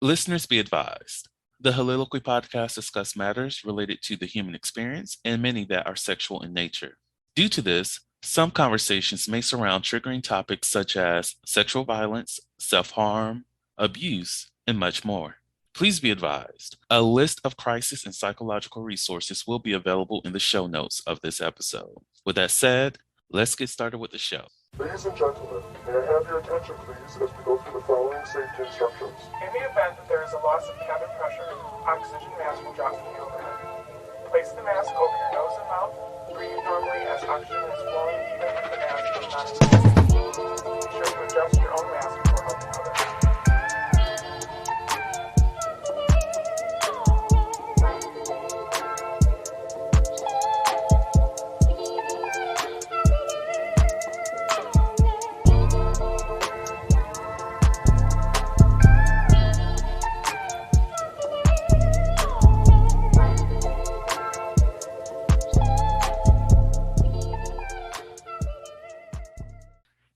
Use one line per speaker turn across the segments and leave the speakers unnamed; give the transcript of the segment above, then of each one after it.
Listeners be advised. The Soliloquy podcast discuss matters related to the human experience and many that are sexual in nature. Due to this, some conversations may surround triggering topics such as sexual violence, self-harm, abuse, and much more. Please be advised, a list of crisis and psychological resources will be available in the show notes of this episode. With that said, let's get started with the show.
Ladies and gentlemen, may I have your attention please as we go through the following safety instructions.
In the event that there is a loss of cabin pressure, oxygen mask will drop from the overhead. Place the mask over your nose and mouth. Breathe normally as oxygen is flowing even if the mask is not in. Be sure to adjust your own mask before helping others.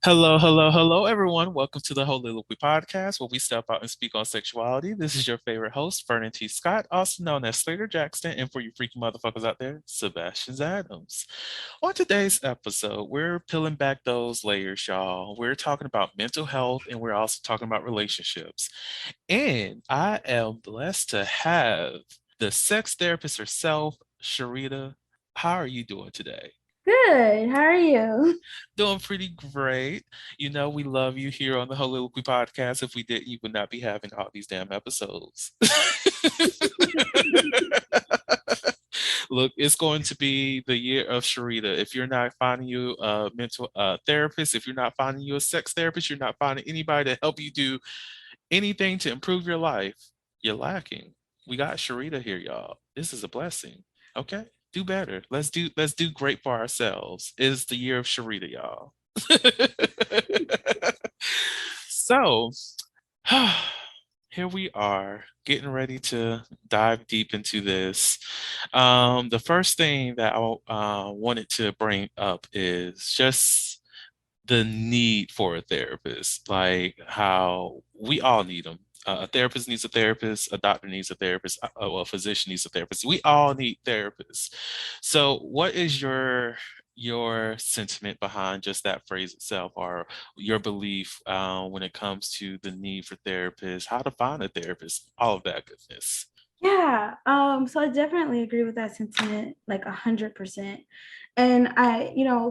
Hello, everyone. Welcome to the Soliloquy podcast, where we step out and speak on sexuality. This is your favorite host, Vernon T. Scott, also known as Slater Jackson, and for you freaky motherfuckers out there, Sebastian Adams. On today's episode, we're peeling back those layers, y'all. We're talking about mental health, and we're also talking about relationships. And I am blessed to have the sex therapist herself, Sharita. How are you doing today?
Good. How are you?
Doing pretty great. You know, we love you here on the Soliloquy podcast. If we didn't, you would not be having all these damn episodes. Look, it's going to be the year of Sharita. If you're not finding you a mental therapist, if you're not finding you a sex therapist, you're not finding anybody to help you do anything to improve your life, you're lacking. We got Sharita here, y'all. This is a blessing. Okay? Do better. Let's do great for ourselves. It's the year of Sharita, y'all. So here we are getting ready to dive deep into this. The first thing that I wanted to bring up is just the need for a therapist, like how we all need them. A therapist needs a therapist, a doctor needs a therapist, a physician needs a therapist. We all need therapists. So what is your sentiment behind just that phrase itself, or your belief when it comes to the need for therapists, how to find a therapist, all of that goodness?
Yeah. So I definitely agree with that sentiment, like 100%. And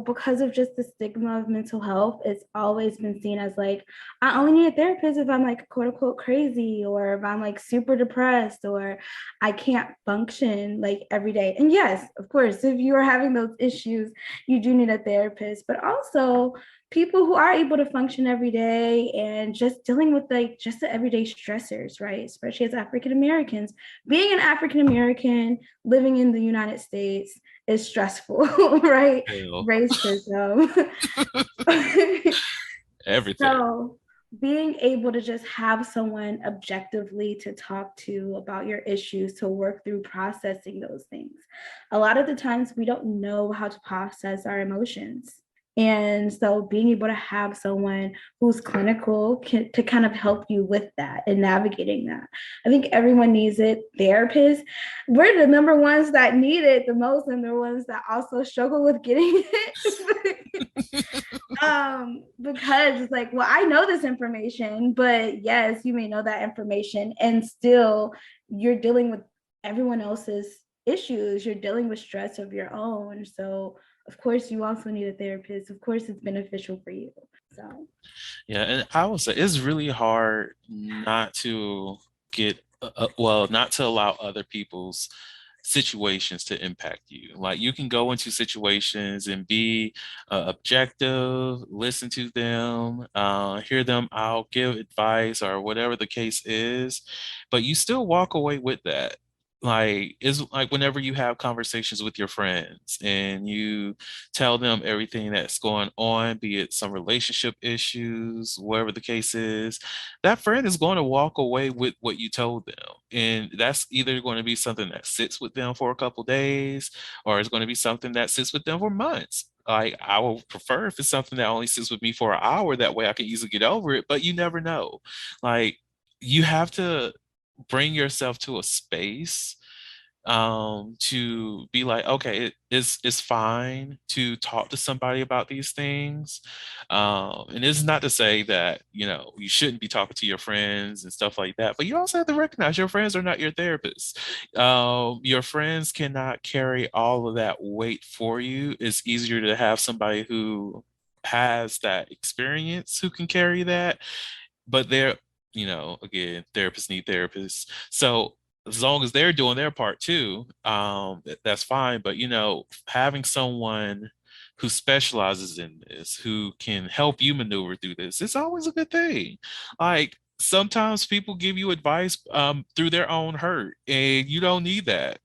because of just the stigma of mental health, it's always been seen as like, I only need a therapist if I'm like quote unquote crazy, or if I'm like super depressed, or I can't function like every day. And yes, of course, if you are having those issues, you do need a therapist, but also people who are able to function every day and just dealing with like just the everyday stressors, right? Especially as African Americans. Being an African American living in the United States is stressful, right?
Hell.
Racism.
Everything.
So being able to just have someone objectively to talk to about your issues, to work through processing those things. A lot of the times we don't know how to process our emotions. And so being able to have someone who's clinical to kind of help you with that and navigating that. I think everyone needs it. Therapists, we're the number ones that need it the most, and the ones that also struggle with getting it. Because it's like, well, I know this information, but yes, you may know that information and still you're dealing with everyone else's issues. You're dealing with stress of your own. So of course, you also need a therapist. Of course, it's beneficial for you. So,
yeah, and I would say it's really hard not to not to allow other people's situations to impact you. Like you can go into situations and be objective, listen to them, hear them out, give advice or whatever the case is, but you still walk away with that. Like it's like whenever you have conversations with your friends and you tell them everything that's going on, be it some relationship issues, whatever the case is, that friend is going to walk away with what you told them. And that's either going to be something that sits with them for a couple days, or it's going to be something that sits with them for months. Like I would prefer if it's something that only sits with me for an hour, that way I can easily get over it, but you never know. Like you have to bring yourself to a space to be like, okay, it's fine to talk to somebody about these things. And it's not to say that, you know, you shouldn't be talking to your friends and stuff like that, but you also have to recognize your friends are not your therapists. Your friends cannot carry all of that weight for you. It's easier to have somebody who has that experience who can carry that, but they're, you know, again, therapists need therapists. So as long as they're doing their part too, that's fine. But you know, having someone who specializes in this, who can help you maneuver through this, it's always a good thing. Like sometimes people give you advice through their own hurt, and you don't need that.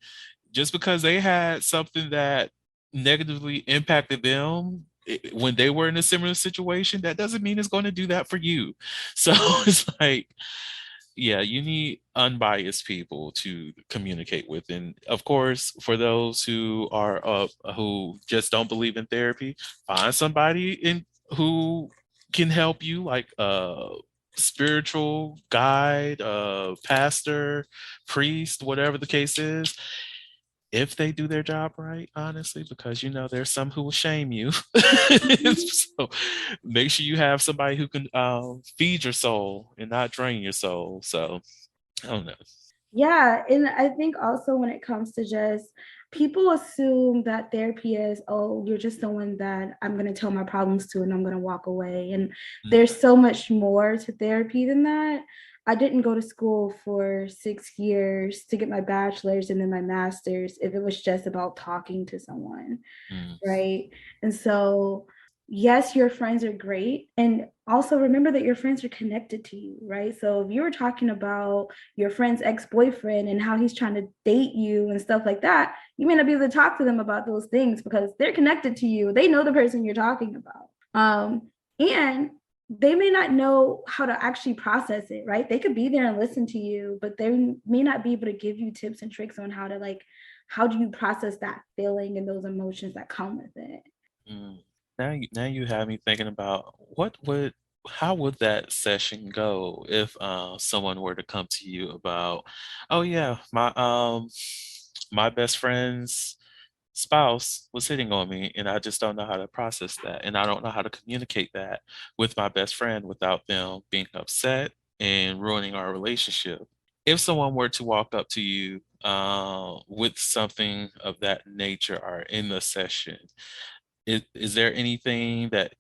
Just because they had something that negatively impacted them when they were in a similar situation, that doesn't mean it's going to do that for you. So it's like, yeah, you need unbiased people to communicate with. And of course, for those who are who just don't believe in therapy, find somebody in who can help you, like a spiritual guide, pastor, priest, whatever the case is, if they do their job right, honestly, because you know there's some who will shame you. So make sure you have somebody who can feed your soul and not drain your soul. So I don't know.
Yeah, and I think also when it comes to just people assume that therapy is, oh, you're just someone that I'm going to tell my problems to and I'm going to walk away. And
Mm,
there's so much more to therapy than that. I didn't go to school for 6 years to get my bachelor's and then my master's if it was just about talking to someone,
mm,
right? And so, yes, your friends are great. And also remember that your friends are connected to you, right? So if you were talking about your friend's ex-boyfriend and how he's trying to date you and stuff like that, you may not be able to talk to them about those things because they're connected to you. They know the person you're talking about. And they may not know how to actually process it, right? They could be there and listen to you, but they may not be able to give you tips and tricks on how to like, how do you process that feeling and those emotions that come with it?
mm. Now you have me thinking about how would that session go if someone were to come to you about, oh yeah, my best friend's spouse was hitting on me and I just don't know how to process that, and I don't know how to communicate that with my best friend without them being upset and ruining our relationship. If someone were to walk up to you with something of that nature or in the session, is there anything that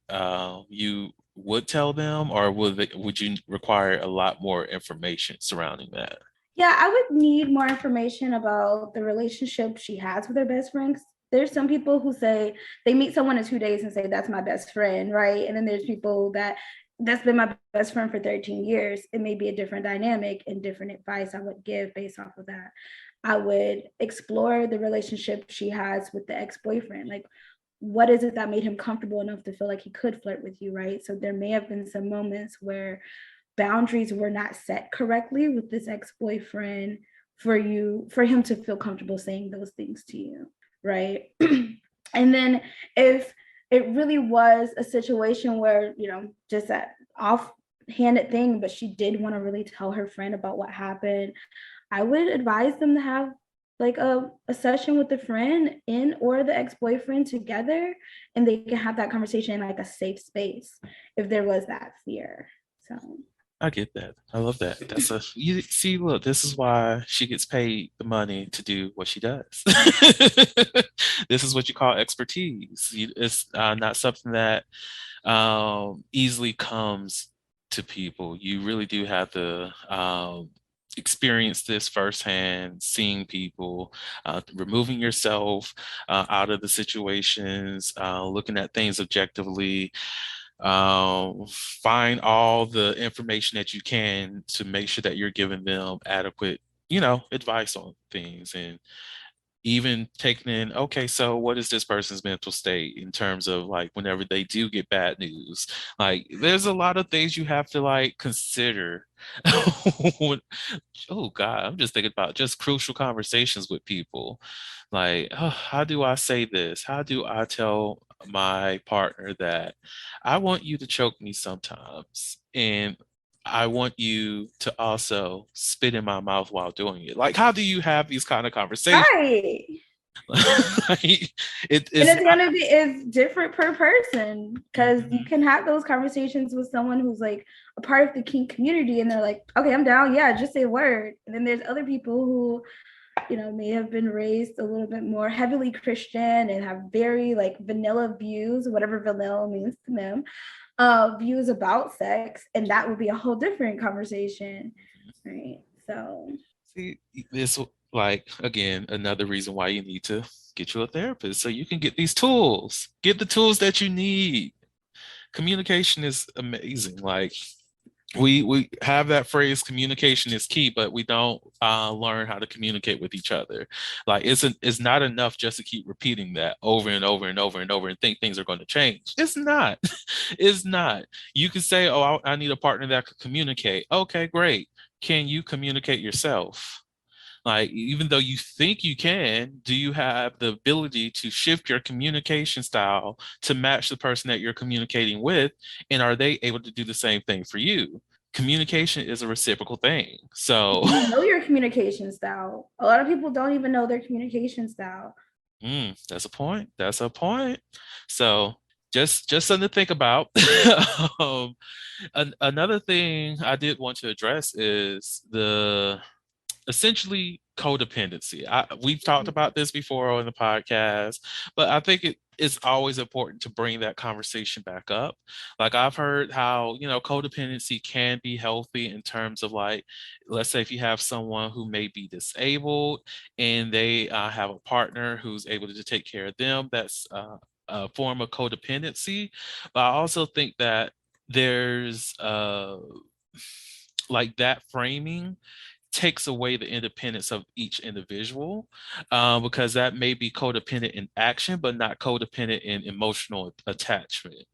you would tell them, or would you require a lot more information surrounding that?
Yeah, I would need more information about the relationship she has with her best friend. There's some people who say they meet someone in 2 days and say that's my best friend, right? And then there's people that's been my best friend for 13 years. It may be a different dynamic and different advice I would give based off of that. I would explore the relationship she has with the ex-boyfriend. Like, what is it that made him comfortable enough to feel like he could flirt with you, right? So there may have been some moments where boundaries were not set correctly with this ex-boyfriend for him to feel comfortable saying those things to you, right? And then if it really was a situation where, you know, just that off-handed thing, but she did want to really tell her friend about what happened, I would advise them to have like a session with the friend in or the ex-boyfriend together, and they can have that conversation in like a safe space if there was that fear. So
I get that. I love that. That's a you see, look, this is why she gets paid the money to do what she does. This is what you call expertise. It's not something that easily comes to people. You really do have to experience this firsthand, seeing people, removing yourself out of the situations, looking at things objectively, find all the information that you can to make sure that you're giving them adequate, you know, advice on things, and even taking in, okay, so what is this person's mental state in terms of like whenever they do get bad news? Like there's a lot of things you have to like consider. Oh God, I'm just thinking about just crucial conversations with people. Like, oh, how do I say this? How do I tell my partner that I want you to choke me sometimes? And I want you to also spit in my mouth while doing it. Like, how do you have these kind of conversations?
Right.
Like, it
And
is
it's
not.
gonna be it's different per person because you
Mhm.
can have those conversations with someone who's like a part of the kink community and they're like, okay, I'm down, yeah, just say a word. And then there's other people who, may have been raised a little bit more heavily Christian and have very like vanilla views, whatever vanilla means to them, views about sex, and that would be a whole different conversation, right? So
See, this like again another reason why you need to get you a therapist so you can get these tools. Get the tools that you need. Communication is amazing. Like we have that phrase communication is key, but we don't learn how to communicate with each other. Like it's not enough just to keep repeating that over and over and over and over and think things are going to change. It's not. It's not. You can say, oh, I need a partner that could communicate. Okay, great. Can you communicate yourself? Like, even though you think you can, do you have the ability to shift your communication style to match the person that you're communicating with? And are they able to do the same thing for you? Communication is a reciprocal thing. So,
do you know your communication style? A lot of people don't even know their communication style.
that's a point. That's a point. So, just something to think about. um, Another thing I did want to address is the essentially codependency. We've talked about this before on the podcast, but I think it's always important to bring that conversation back up. Like I've heard how, codependency can be healthy in terms of like, let's say if you have someone who may be disabled and they have a partner who's able to take care of them, that's a form of codependency. But I also think that there's like that framing takes away the independence of each individual because that may be codependent in action, but not codependent in emotional attachment.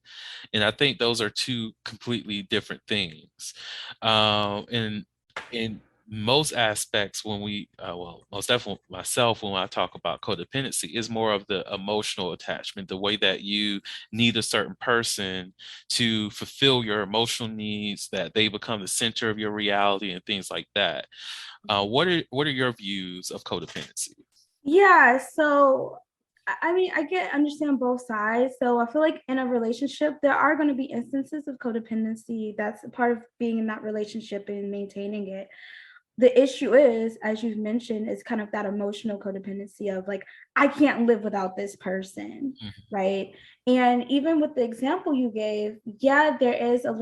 And I think those are two completely different things. And in most aspects, when well, most definitely myself, when I talk about codependency, is more of the emotional attachment, the way that you need a certain person to fulfill your emotional needs, that they become the center of your reality, and things like that. What are your views of codependency?
Yeah, so I mean, I get understand both sides. So I feel like in a relationship, there are going to be instances of codependency. That's a part of being in that relationship and maintaining it. The issue is, as you've mentioned, is kind of that emotional codependency of like, I can't live without this person,
Mhm.
right? And even with the example you gave, yeah, there is some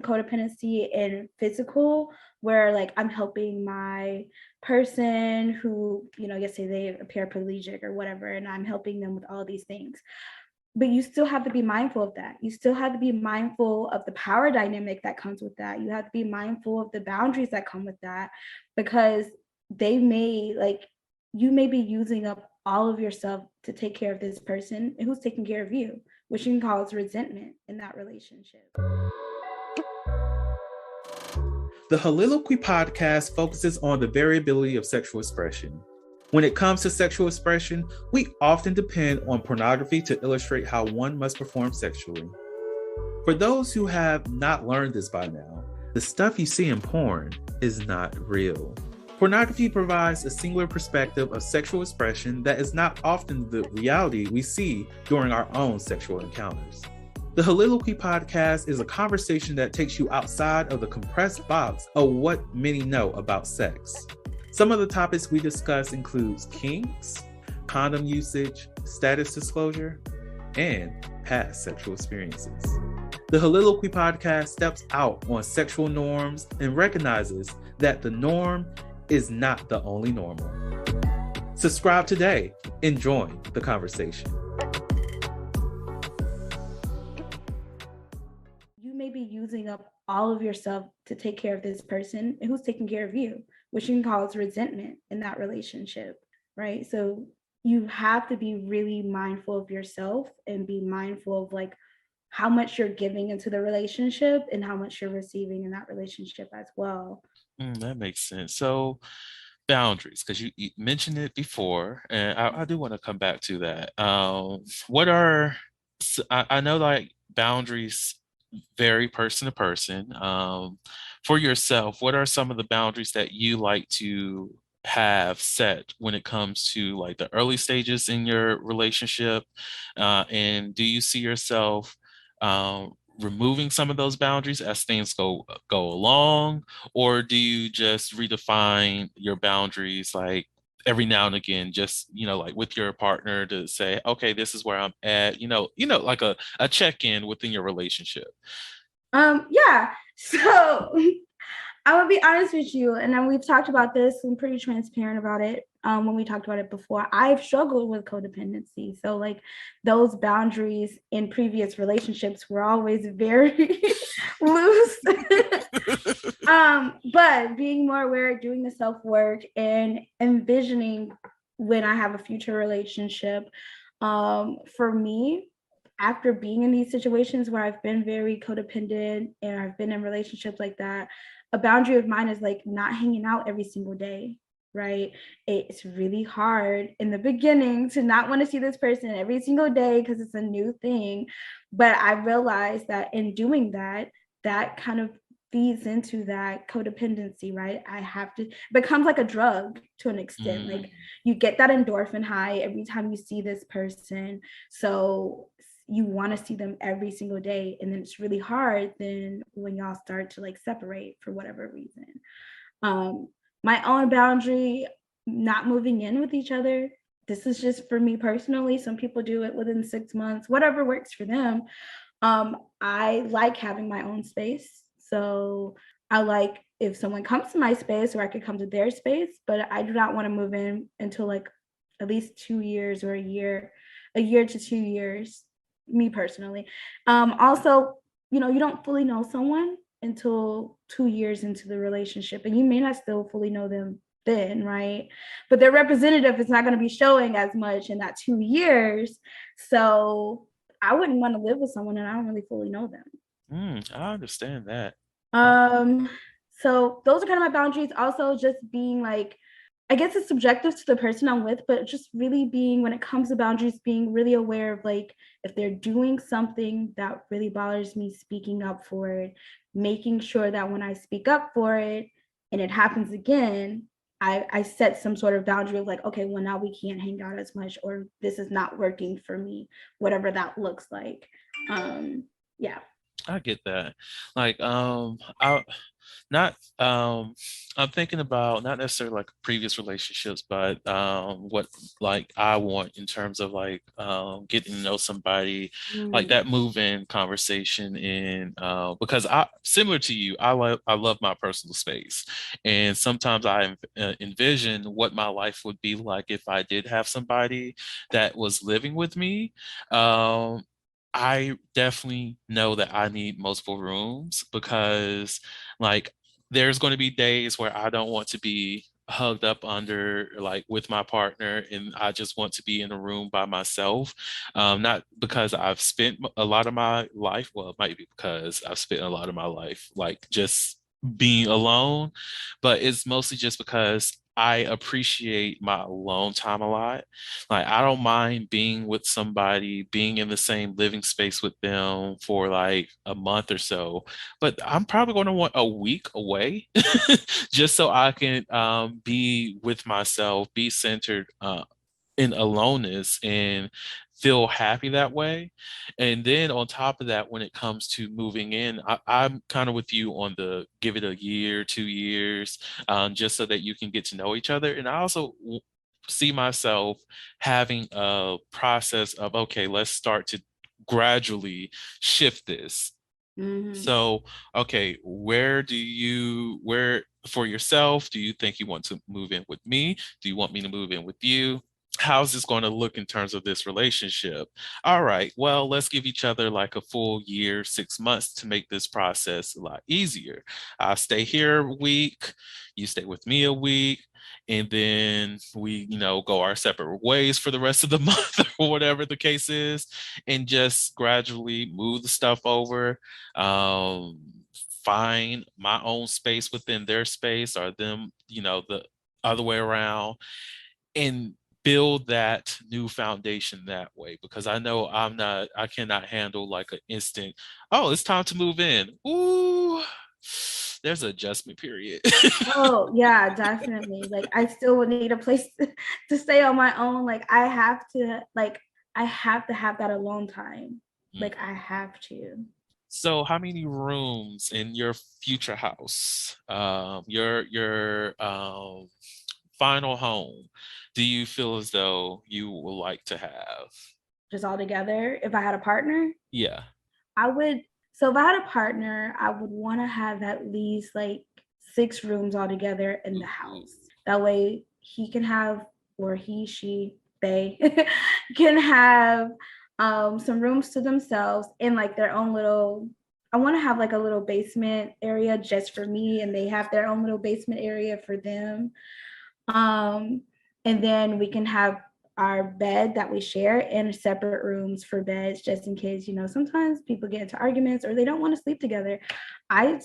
codependency in physical, where like I'm helping my person who, let's say they appear paraplegic or whatever, and I'm helping them with all these things. But you still have to be mindful of that. You still have to be mindful of the power dynamic that comes with that. You have to be mindful of the boundaries that come with that, because they may like you may be using up all of yourself to take care of this person who's taking care of you, which can cause resentment in that relationship.
The Soliloquy podcast focuses on the variability of sexual expression. When it comes to sexual expression, we often depend on pornography to illustrate how one must perform sexually. For those who have not learned this by now, the stuff you see in porn is not real. Pornography provides a singular perspective of sexual expression that is not often the reality we see during our own sexual encounters. The Soliloquy podcast is a conversation that takes you outside of the compressed box of what many know about sex. Some of the topics we discuss includes kinks, condom usage, status disclosure, and past sexual experiences. The Soliloquy podcast steps out on sexual norms and recognizes that the norm is not the only normal. Subscribe today and join the conversation.
You may be using up all of yourself to take care of this person who's taking care of you, which can cause resentment in that relationship, right? So you have to be really mindful of yourself and be mindful of like how much you're giving into the relationship and how much you're receiving in that relationship as well.
That makes sense. So boundaries, because you mentioned it before, and I do want to come back to that. What are I know like boundaries vary person to person. For yourself, what are some of the boundaries that you like to have set when it comes to like the early stages in your relationship? And do you see yourself removing some of those boundaries as things go along, or do you just redefine your boundaries like every now and again, just like with your partner to say, okay, this is where I'm at, like a check-in within your relationship?
Yeah. So I would be honest with you, and then we've talked about this. I'm pretty transparent about it. When we talked about it before, I've struggled with codependency. So like those boundaries in previous relationships were always very loose. But being more aware, doing the self work, and envisioning when I have a future relationship, for me, after being in these situations where I've been very codependent and I've been in relationships like that, a boundary of mine is like not hanging out every single day, right? It's really hard in the beginning to not want to see this person every single day because it's a new thing. But I realized that in doing that, that kind of feeds into that codependency, right? I have to, becomes like a drug to an extent.
Mm,
Like you get that endorphin high every time you see this person. So you want to see them every single day. And then it's really hard then when y'all start to like separate for whatever reason. Um, my own boundary, not moving in with each other. This is just for me personally. Some people do it within 6 months, whatever works for them. I like having my own space. So I like if someone comes to my space or I could come to their space, but I do not want to move in until like at least 2 years or a year to 2 years, me personally. Also, you don't fully know someone until 2 years into the relationship, and you may not still fully know them then, right? But their representative is not going to be showing as much in that 2 years. So I wouldn't want to live with someone and I don't really fully know them.
I understand that.
Um, so those are kind of my boundaries. Also, just being like, I guess it's subjective to the person I'm with, but just really being, when it comes to boundaries, being really aware of like if they're doing something that really bothers me, speaking up for it, making sure that when I speak up for it and it happens again, I set some sort of boundary of like, okay, well, now we can't hang out as much, or this is not working for me, whatever that looks like. Yeah.
I get that. Like, I not I'm thinking about not necessarily like previous relationships, but what like I want in terms of like getting to know somebody, like
Mm.
that move-in conversation. And because I, similar to you, I love my personal space, and sometimes I envision what my life would be like if I did have somebody that was living with me. Um, I definitely know that I need multiple rooms because, like, there's going to be days where I don't want to be hugged up under, like, with my partner, and I just want to be in a room by myself. Not because I've spent a lot of my life, well, it might be because I've spent a lot of my life, like, just being alone, but it's mostly just because I appreciate my alone time a lot. Like, I don't mind being with somebody, being in the same living space with them for like a month or so, but I'm probably going to want a week away just so I can be with myself, be centered in aloneness, and feel happy that way. And then on top of that, when it comes to moving in, I'm kind of with you on the give it a year, 2 years, just so that you can get to know each other. And I also see myself having a process of, okay, let's start to gradually shift this.
Mm-hmm.
So, okay, where for yourself, do you think you want to move in with me? Do you want me to move in with you? How's this going to look in terms of this relationship? All right, well, let's give each other like a full year, 6 months to make this process a lot easier. I'll stay here a week, you stay with me a week, and then we, go our separate ways for the rest of the month or whatever the case is, and just gradually move the stuff over, um, find my own space within their space, or them, the other way around, and build that new foundation that way, because I know I cannot handle like an instant, oh, it's time to move in. Ooh, there's an adjustment period.
Oh, yeah, definitely. Like I still would need a place to stay on my own. Like I have to have that alone time. Like I have to.
So, how many rooms in your future house, your final home, do you feel as though you would like to have?
Just all together. If I had a partner,
Yeah.
I would. So if I had a partner, I would want to have at least like 6 rooms all together in the
Ooh.
house. That way he can have, or he, she, they can have some rooms to themselves in like their own little. I want to have like a little basement area just for me, and they have their own little basement area for them. Um, and then we can have our bed that we share in separate rooms for beds, just in case, sometimes people get into arguments or they don't want to sleep together. I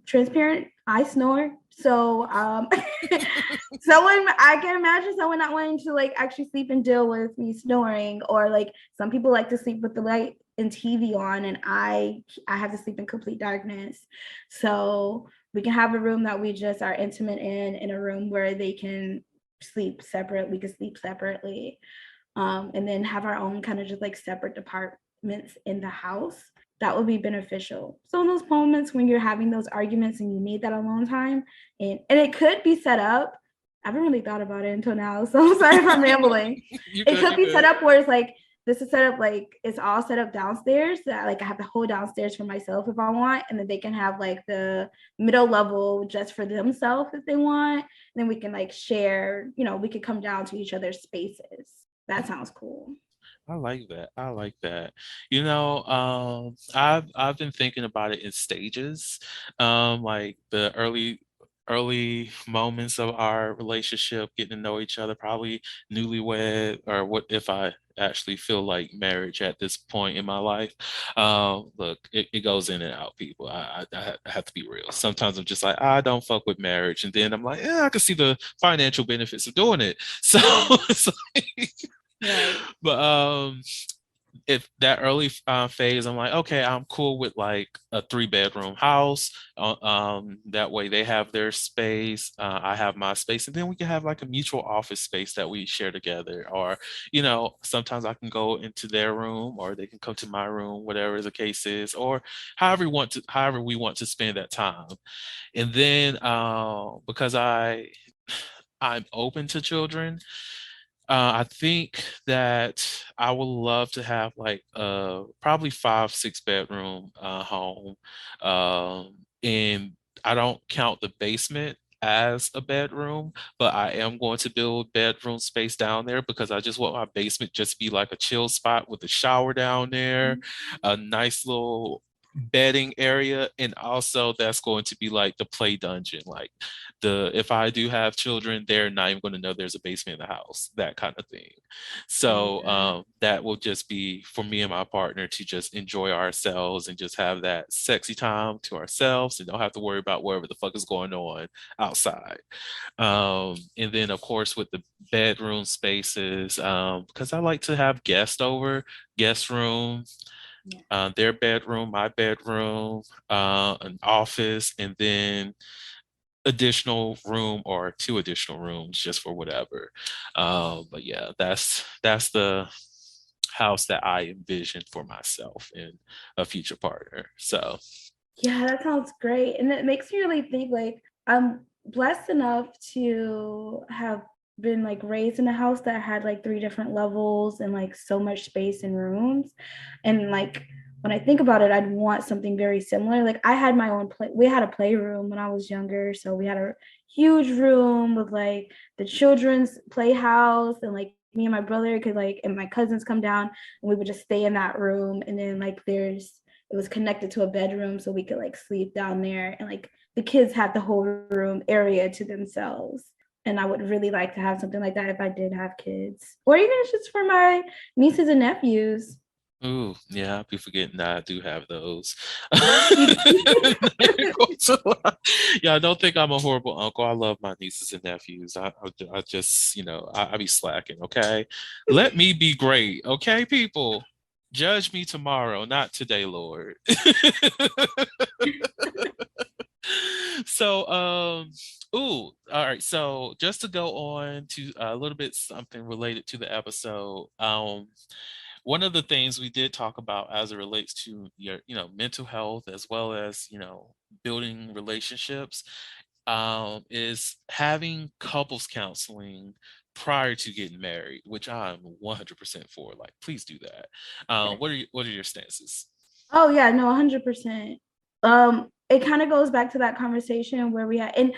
transparent, I snore. So someone, I can imagine someone not wanting to like actually sleep and deal with me snoring, or like some people like to sleep with the light and TV on, and I have to sleep in complete darkness. So we can have a room that we just are intimate in a room where they can sleep separate. We can sleep separately, and then have our own kind of just like separate departments in the house. That would be beneficial. So in those moments when you're having those arguments and you need that alone time, and it could be set up. I haven't really thought about it until now, so I'm sorry if I'm rambling. It could be set up where it's like, this is set up like it's all set up downstairs, that like I have the whole downstairs for myself if I want, and then they can have like the middle level just for themselves if they want. And then we can like share, we could come down to each other's spaces. That sounds cool.
I like that. I like that. I've been thinking about it in stages. Like the early moments of our relationship, getting to know each other, probably newlywed, or what if I actually feel like marriage at this point in my life. Look, it goes in and out, people. I have to be real. Sometimes I'm just like, I don't fuck with marriage. And then I'm like, yeah, I can see the financial benefits of doing it. So it's like,
Right.
but if that early phase, I'm like, okay, I'm cool with like a 3-bedroom house. That way they have their space, I have my space, and then we can have like a mutual office space that we share together. Or, sometimes I can go into their room, or they can come to my room, whatever the case is, or however we want to spend that time. And then because I'm open to children. I think that I would love to have like probably 5, 6 bedroom home. And I don't count the basement as a bedroom, but I am going to build bedroom space down there, because I just want my basement just to be like a chill spot with a shower down there, a nice little bedding area, and also that's going to be like the play dungeon. Like, if I do have children, they're not even going to know there's a basement in the house, that kind of thing. So that will just be for me and my partner to just enjoy ourselves and just have that sexy time to ourselves, and don't have to worry about whatever the fuck is going on outside. And then of course with the bedroom spaces, because I like to have guests over, guest room, their bedroom, my bedroom, an office, and then additional room or 2 additional rooms just for whatever. But yeah, that's the house that I envision for myself and a future partner. So
Yeah, that sounds great. And it makes me really think like I'm blessed enough to have been like raised in a house that had like 3 different levels and like so much space and rooms. And like when I think about it, I'd want something very similar. Like I had my own we had a playroom when I was younger. So we had a huge room with like the children's playhouse, and like me and my brother could like, and my cousins come down, and we would just stay in that room. And then like it was connected to a bedroom, so we could like sleep down there, and like the kids had the whole room area to themselves. And I would really like to have something like that if I did have kids, or even just for my nieces and nephews.
Ooh, yeah, I be forgetting that I do have those. Yeah, don't think I'm a horrible uncle. I love my nieces and nephews. I just, I be slacking, okay? Let me be great, okay, people? Judge me tomorrow, not today, Lord. So, ooh, all right. So, just to go on to a little bit something related to the episode, one of the things we did talk about as it relates to your, mental health as well as, building relationships, is having couples counseling prior to getting married, which I'm 100% for. Like, please do that. What are your stances?
Oh yeah, no, 100%. It kind of goes back to that conversation where we had in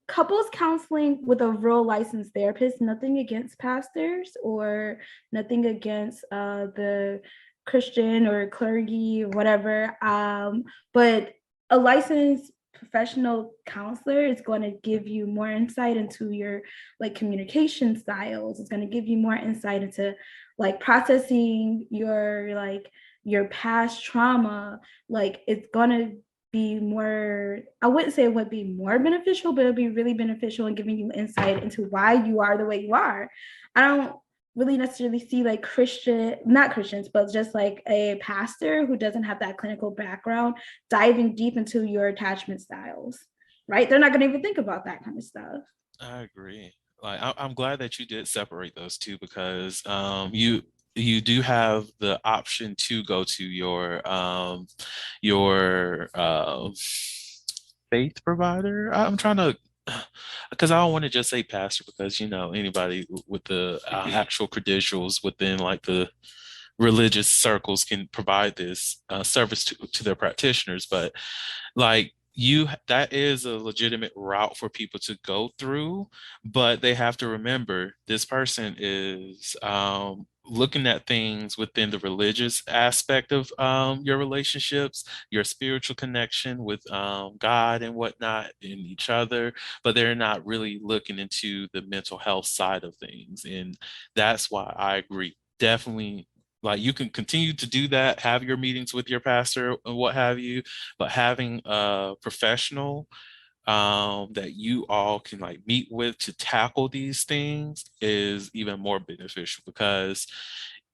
couples counseling with a real licensed therapist, nothing against pastors or nothing against the Christian or clergy, whatever. But a licensed professional counselor is going to give you more insight into your like communication styles. It's going to give you more insight into like processing your past trauma. Like it's going to be more, I wouldn't say it would be more beneficial, but it'll be really beneficial in giving you insight into why you are the way you are. I don't really necessarily see like not Christians, but just like a pastor who doesn't have that clinical background diving deep into your attachment styles, right? They're not going to even think about that kind of stuff.
I agree. Like I'm glad that you did separate those two because you do have the option to go to your faith provider. I'm trying to because I don't want to just say pastor because anybody with the actual credentials within like the religious circles can provide this service to their practitioners, but like that is a legitimate route for people to go through, but they have to remember this person is looking at things within the religious aspect of your relationships, your spiritual connection with God and whatnot and each other, but they're not really looking into the mental health side of things. And that's why I agree. Definitely, like you can continue to do that, have your meetings with your pastor and what have you, but having a professional that you all can like meet with to tackle these things is even more beneficial because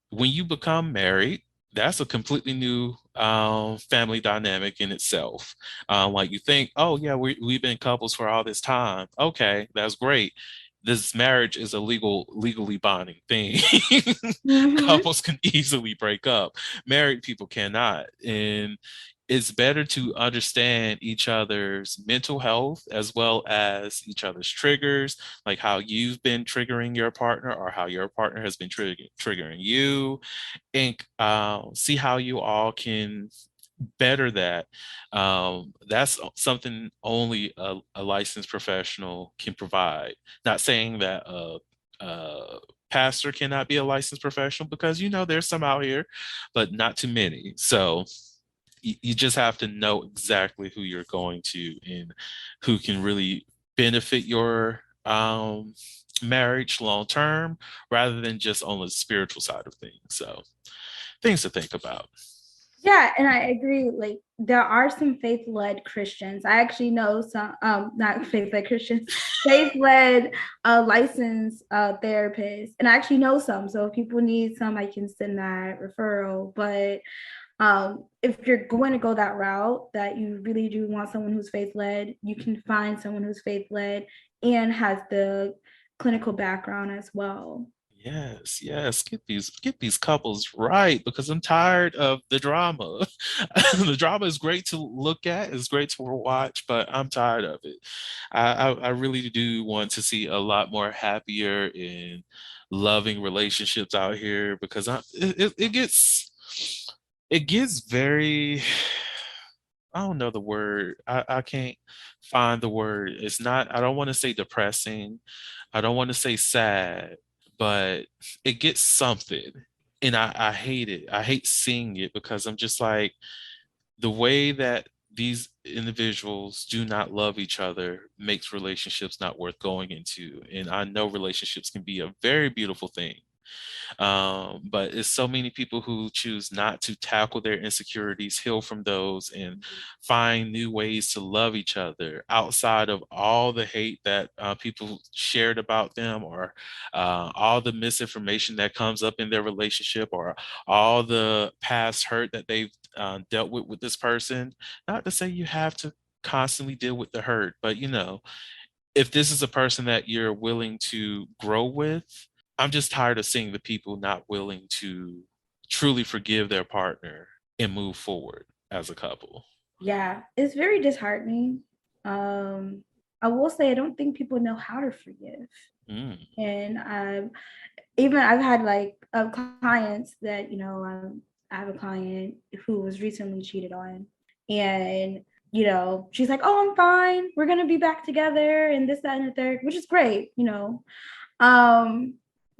when you become married, that's a completely new family dynamic in itself. Like you think, oh yeah, we've been couples for all this time. Okay, that's great. This marriage is a legally binding thing.
Mm-hmm.
Couples can easily break up. Married people cannot. And it's better to understand each other's mental health as well as each other's triggers, like how you've been triggering your partner or how your partner has been triggering you, and see how you all can better that. That's something only a licensed professional can provide. Not saying that a pastor cannot be a licensed professional because there's some out here, but not too many. So you just have to know exactly who you're going to and who can really benefit your marriage long term rather than just on the spiritual side of things. So things to think about.
Yeah, and I agree. Like there are some faith-led Christians. I actually know some, not faith-led Christians, faith-led licensed therapists, and I actually know some. So if people need some, I can send that referral. But if you're going to go that route, that you really do want someone who's faith-led, you can find someone who's faith-led and has the clinical background as well.
Yes, yes. Get these couples right because I'm tired of the drama. The drama is great to look at, it's great to watch, but I'm tired of it. I really do want to see a lot more happier and loving relationships out here because it gets very I don't know the word. I can't find the word. It's not, I don't want to say depressing. I don't want to say sad, but it gets something. And I hate it. I hate seeing it because I'm just like, the way that these individuals do not love each other makes relationships not worth going into. And I know relationships can be a very beautiful thing. But it's so many people who choose not to tackle their insecurities, heal from those, and find new ways to love each other outside of all the hate that people shared about them, or all the misinformation that comes up in their relationship, or all the past hurt that they've dealt with this person. Not to say you have to constantly deal with the hurt, but if this is a person that you're willing to grow with, I'm just tired of seeing the people not willing to truly forgive their partner and move forward as a couple.
Yeah, it's very disheartening. I will say I don't think people know how to forgive.
Mm.
And I've had like clients that, I have a client who was recently cheated on, and she's like, oh, I'm fine, we're gonna be back together and this, that, and the third, which is great.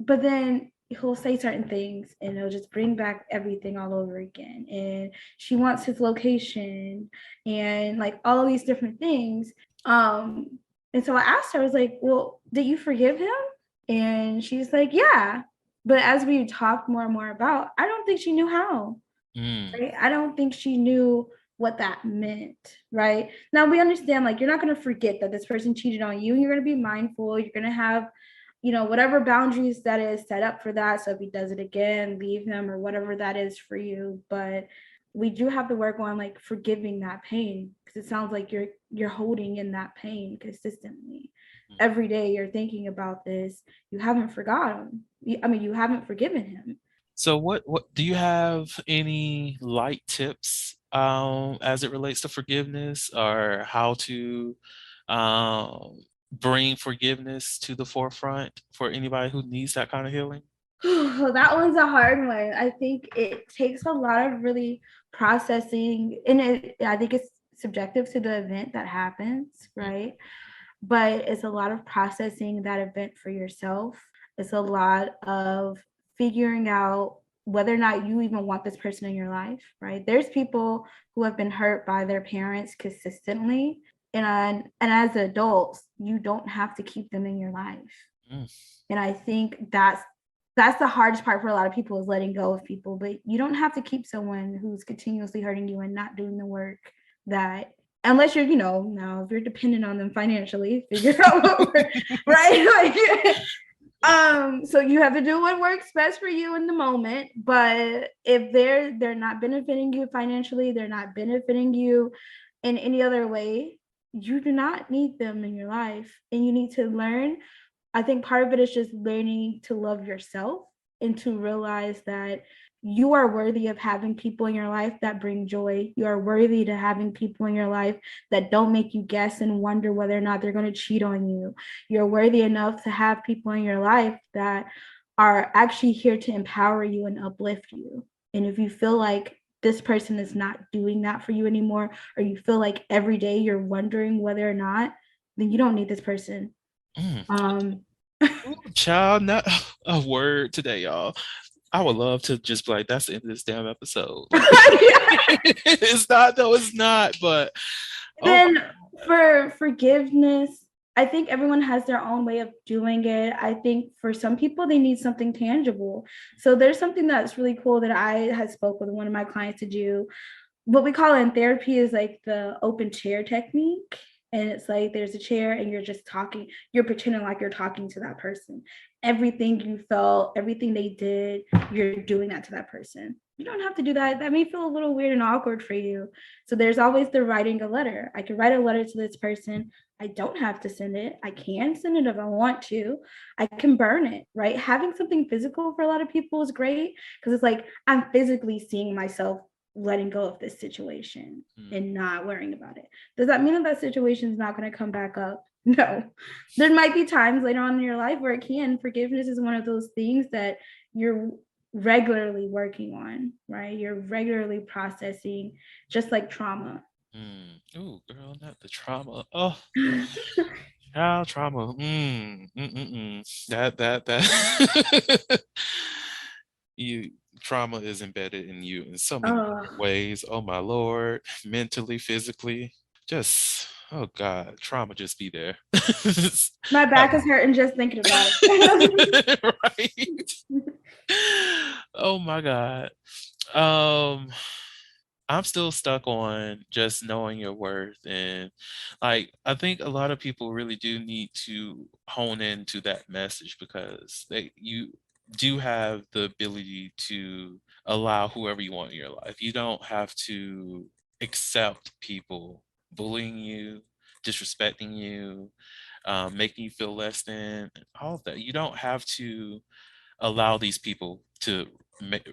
But then he'll say certain things and he'll just bring back everything all over again, and she wants his location and like all these different things. And so I asked her, I was like, well, did you forgive him? And she's like, yeah. But as we talked more and more about, I don't think she knew how.
Mm.
Right? I don't think she knew what that meant. Right? Now we understand, like, you're not going to forget that this person cheated on you. You're going to be mindful. You're going to have, whatever boundaries that is set up for that. So if he does it again, leave him or whatever that is for you. But we do have to work on like forgiving that pain, because it sounds like you're holding in that pain consistently. Every day you're thinking about this. You haven't forgotten. You haven't forgiven him.
So what do you have any light tips as it relates to forgiveness, or how to um, bring forgiveness to the forefront for anybody who needs that kind of healing?
That one's a hard one. I think it takes a lot of really processing, and I think it's subjective to the event that happens, right? But it's a lot of processing that event for yourself. It's a lot of figuring out whether or not you even want this person in your life, right? There's people who have been hurt by their parents consistently, and as adults, you don't have to keep them in your life.
Mm.
And I think that's the hardest part for a lot of people, is letting go of people. But you don't have to keep someone who's continuously hurting you and not doing the work that, unless you're, now if you're dependent on them financially, figure out what works, right? Like, so you have to do what works best for you in the moment. But if they're not benefiting you financially, they're not benefiting you in any other way, you do not need them in your life. And you need to learn. I think part of it is just learning to love yourself and to realize that you are worthy of having people in your life that bring joy. You are worthy to having people in your life that don't make you guess and wonder whether or not they're going to cheat on you. You're worthy enough to have people in your life that are actually here to empower you and uplift you. And if you feel like this person is not doing that for you anymore, or you feel like every day you're wondering whether or not, then you don't need this person.
Mm. Ooh, child, not a word today, y'all. I would love to just be like, that's the end of this damn episode. Like, it's not, though, it's not. But
then for forgiveness, I think everyone has their own way of doing it. I think for some people, they need something tangible. So there's something that's really cool that I had spoke with one of my clients to do. What we call it in therapy is like the open chair technique. And it's like there's a chair and you're just talking, you're pretending like you're talking to that person. Everything you felt, everything they did, you're doing that to that person. You don't have to do that. That may feel a little weird and awkward for you. So there's always the writing a letter. I could write a letter to this person. I don't have to send it. I can send it if I want to. I can burn it, right? Having something physical for a lot of people is great, because it's like I'm physically seeing myself letting go of this situation and not worrying about it. Does that mean that situation is not going to come back up? No. There might be times later on in your life where it can. Forgiveness is one of those things that you're regularly working on, right? You're regularly processing, just like trauma.
Oh, girl, not the trauma. Oh, child trauma. That you trauma is embedded in you in so many different ways. Oh my Lord, mentally, physically. just, oh God, trauma just be there.
My
Uh,
back is hurting just thinking about it.
right. Oh my God. Um, I'm still stuck on just knowing your worth. And like, I think a lot of people really do need to hone into that message because you do have the ability to allow whoever you want in your life. You don't have to accept people bullying you, disrespecting you, making you feel less than, all of that. You don't have to allow these people to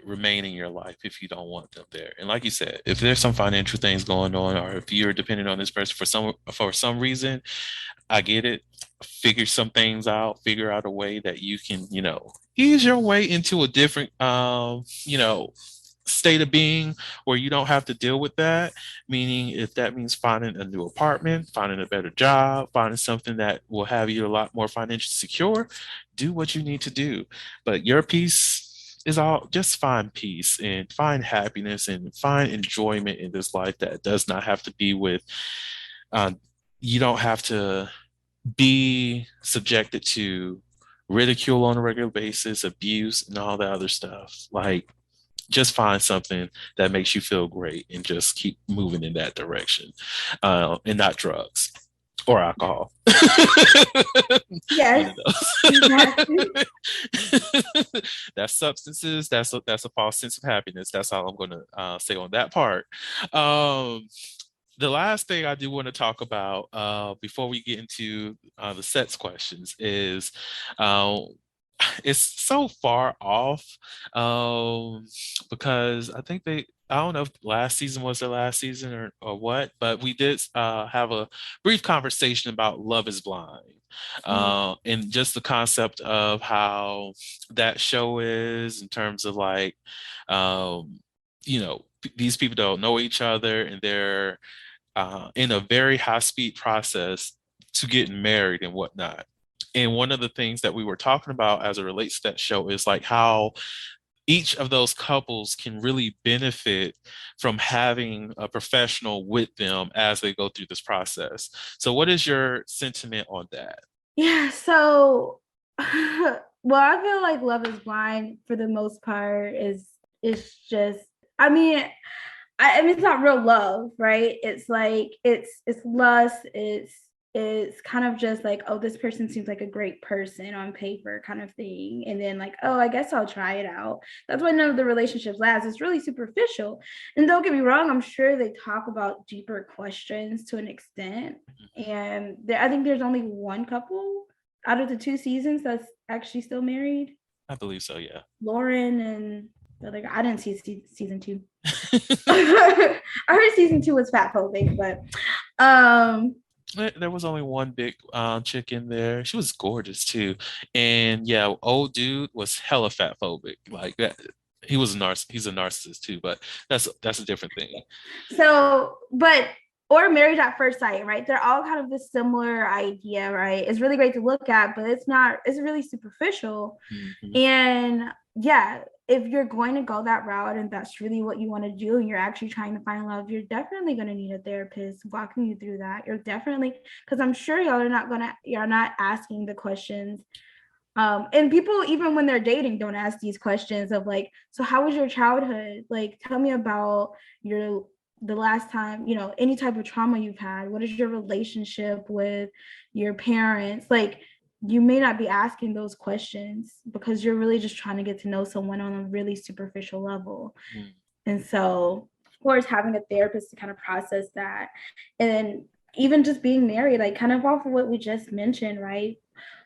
remain in your life if you don't want them there. And like you said, if there's some financial things going on, or if you're dependent on this person for some reason, I get it. Figure some things out. Figure out a way that you can, ease your way into a different, state of being where you don't have to deal with that. Meaning, if that means finding a new apartment, finding a better job, finding something that will have you a lot more financially secure, do what you need to do. But your peace is all, just find peace and find happiness and find enjoyment in this life that does not have to be with, uh, you don't have to be subjected to ridicule on a regular basis, abuse, and all that other stuff. Like, just find something that makes you feel great and just keep moving in that direction, and not drugs or alcohol. One
Yes,
of those.
exactly.
That's substances. That's a false sense of happiness. That's all I'm going to say on that part. Um, the last thing I do want to talk about before we get into the sets questions is, uh, it's so far off, um, because I think I don't know if last season was the last season or what, but we did have a brief conversation about Love is Blind,
Mm.
and just the concept of how that show is in terms of like, um, these people don't know each other and they're in a very high speed process to getting married and whatnot. And one of the things that we were talking about as it relates to that show is like how each of those couples can really benefit from having a professional with them as they go through this process. So, what is your sentiment on that?
Yeah, so well, I feel like Love is Blind for the most part is just, I mean, I mean it's not real love, right? It's like it's lust, it's kind of just like, oh, this person seems like a great person on paper kind of thing. And then like, oh, I guess I'll try it out. That's why none of the relationships last. It's really superficial. And don't get me wrong, I'm sure they talk about deeper questions to an extent. And I think there's only one couple out of the 2 seasons that's actually still married.
I believe so, yeah.
Lauren and the other guy. I didn't see season 2. I heard season 2 was fat phobic, but
There was only one big chick in there. She was gorgeous too, and yeah, old dude was hella fat phobic. Like that, he was a He's a narcissist too, but that's a different thing.
so, but or Marriage at First Sight, right? They're all kind of this similar idea, right? It's really great to look at, but it's really superficial.
Mhm.
And yeah, if you're going to go that route and that's really what you want to do and you're actually trying to find love, you're definitely going to need a therapist walking you through that. You're definitely, because I'm sure you're not asking the questions. And people, even when they're dating, don't ask these questions of like, so how was your childhood? Like, tell me about the last time, any type of trauma you've had. What is your relationship with your parents? Like, you may not be asking those questions because you're really just trying to get to know someone on a really superficial level.
Mm.
And so, of course, having a therapist to kind of process that, and even just being married, like kind of off of what we just mentioned, right?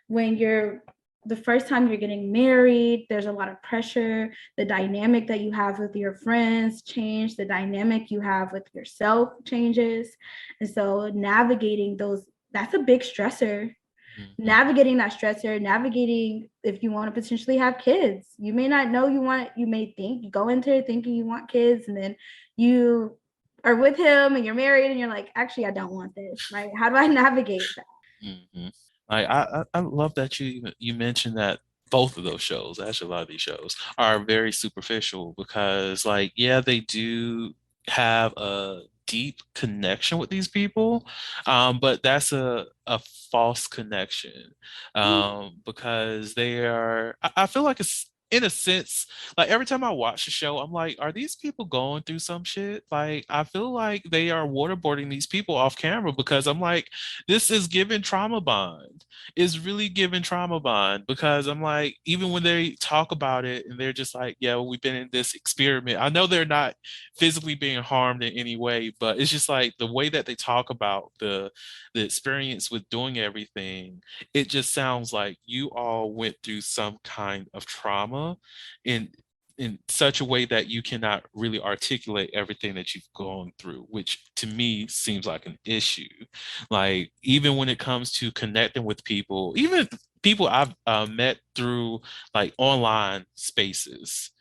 When you're the first time you're getting married, there's a lot of pressure. The dynamic that you have with your friends change. The dynamic you have with yourself changes. And so navigating those, that's a big stressor.
Mhm.
Navigating that stressor, navigating if you want to potentially have kids. You may not know you may think, you go into it thinking you want kids, and then you are with him and you're married and you're like, actually, I don't want this, right? How do I navigate that?
Mhm. Like I love that you mentioned that both of those shows, actually a lot of these shows, are very superficial because like yeah, they do have a deep connection with these people. But that's a false connection, because they are, I feel like it's, in a sense, like every time I watch the show, I'm like, are these people going through some shit? Like, I feel like they are waterboarding these people off camera, because I'm like, this is giving trauma bond. Is really giving trauma bond, because I'm like, even when they talk about it and they're just like, yeah, well, we've been in this experiment. I know they're not physically being harmed in any way, but it's just like the way that they talk about the experience with doing everything, it just sounds like you all went through some kind of trauma in such a way that you cannot really articulate everything that you've gone through, which to me seems like an issue. Like, even when it comes to connecting with people, even people I've met through like online spaces,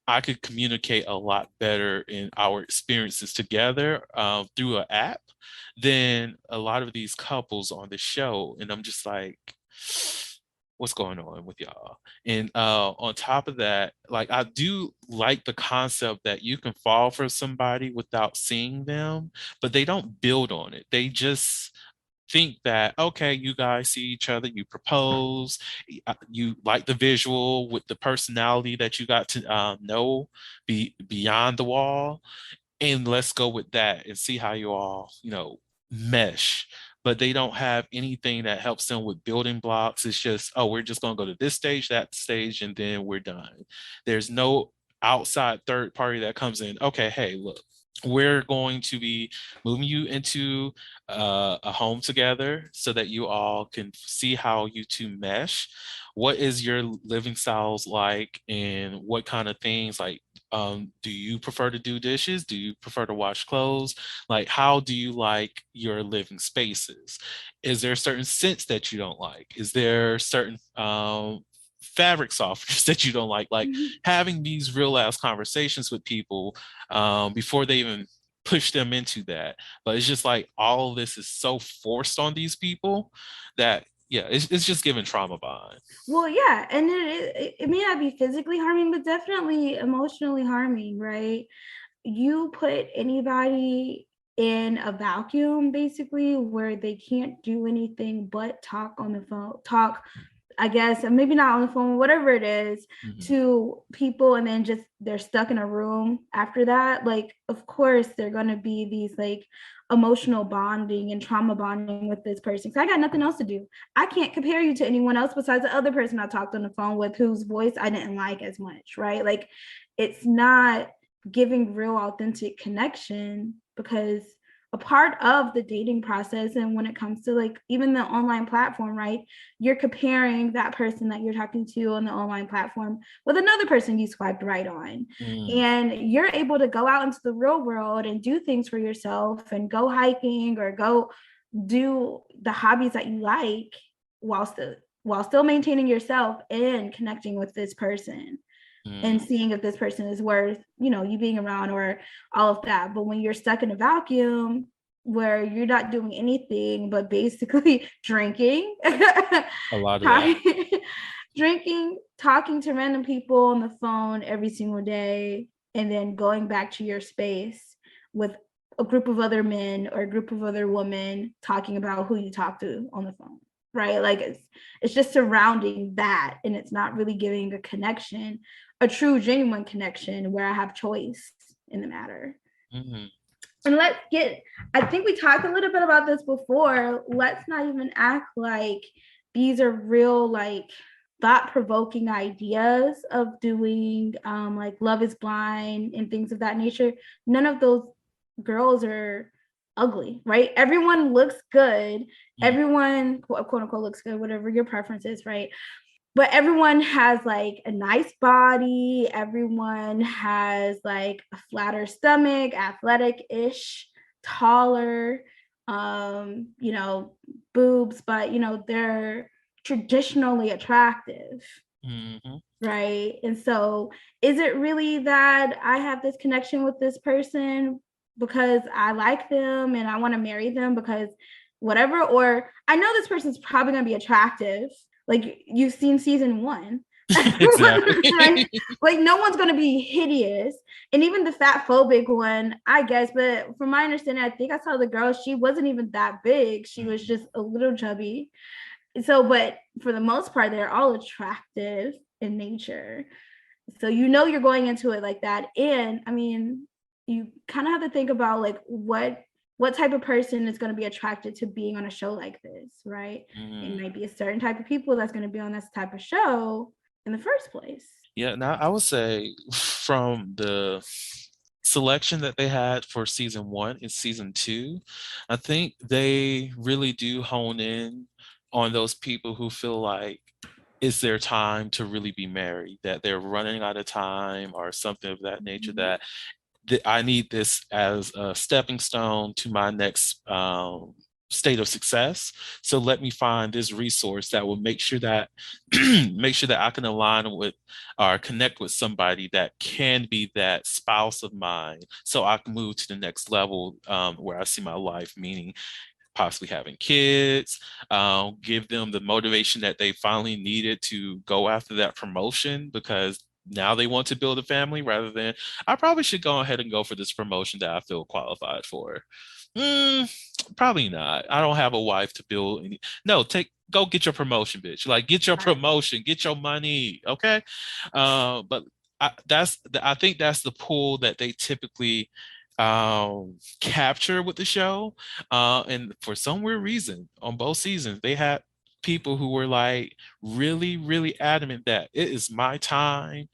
I could communicate a lot better in our experiences together through an app than a lot of these couples on the show. And I'm just like, what's going on with y'all? And on top of that, like, I do like the concept that you can fall for somebody without seeing them, but they don't build on it. They just think that, okay, you guys see each other, you propose, you like the visual with the personality that you got to know beyond the wall, and let's go with that and see how you all, mesh. But they don't have anything that helps them with building blocks. It's just, oh, we're just going to go to this stage, that stage, and then we're done. There's no outside third party that comes in. Okay, hey, look, we're going to be moving you into a home together so that you all can see how you two mesh. What is your living styles like, and what kind of things, like, do you prefer to do dishes? Do you prefer to wash clothes? Like, how do you like your living spaces? Is there a certain scents that you don't like? Is there certain fabric softeners that you don't like? Like, having these real ass conversations with people before they even push them into that. But it's just like all of this is so forced on these people that, yeah, it's just giving trauma bond.
Well, yeah, and it may not be physically harming, but definitely emotionally harming, right? You put anybody in a vacuum, basically, where they can't do anything but talk on the phone, talk, I guess, and maybe not on the phone, whatever it is, to people, and then just they're stuck in a room after that. Like, of course, they're going to be these like emotional bonding and trauma bonding with this person. So I got nothing else to do. I can't compare you to anyone else besides the other person I talked on the phone with, whose voice I didn't like as much, right? Like, it's not giving real authentic connection, because a part of the dating process, and when it comes to like even the online platform, right, you're comparing that person that you're talking to on the online platform with another person you swiped right on. And you're able to go out into the real world and do things for yourself and go hiking or go do the hobbies that you like while still maintaining yourself and connecting with this person and seeing if this person is worth, you being around or all of that. But when you're stuck in a vacuum where you're not doing anything but basically drinking,
A lot of that.
drinking, talking to random people on the phone every single day, and then going back to your space with a group of other men or a group of other women talking about who you talk to on the phone, right? Like, it's just surrounding that, and it's not really giving a connection, a true, genuine connection where I have choice in the matter. And I think we talked a little bit about this before. Let's not even act like these are real, like, thought-provoking ideas of doing like Love is Blind and things of that nature. None of those girls are ugly, right? Everyone looks good. Everyone, quote unquote, looks good, whatever your preference is, right? But everyone has like a nice body. Everyone has like a flatter stomach, athletic-ish, taller, boobs, but they're traditionally attractive. Right. And so is it really that I have this connection with this person because I like them and I want to marry them because whatever, or I know this person's probably going to be attractive. Like, you've seen season 1,
Exactly.
like no one's gonna be hideous. And even the fat phobic one, I guess, but from my understanding, I think I saw the girl, she wasn't even that big. She was just a little chubby. So, but for the most part, they're all attractive in nature. So you're going into it like that. And I mean, you kind of have to think about like what type of person is going to be attracted to being on a show like this, right? It might be a certain type of people that's going to be on this type of show in the first place.
Yeah, now I would say from the selection that they had for season 1 and season 2, I think they really do hone in on those people who feel like it's their time to really be married, that they're running out of time or something of that nature, that I need this as a stepping stone to my next state of success. So let me find this resource that will make sure that make sure that I can align with or connect with somebody that can be that spouse of mine, so I can move to the next level where I see my life, meaning possibly having kids, give them the motivation that they finally needed to go after that promotion, because now they want to build a family rather than, I probably should go ahead and go for this promotion that I feel qualified for. Probably not. I don't have a wife to build any. No, go get your promotion, bitch. Like, get your promotion, get your money. Okay. But I think that's the pull that they typically capture with the show. And for some weird reason, on both seasons, they had people who were like really, really adamant that it is my time.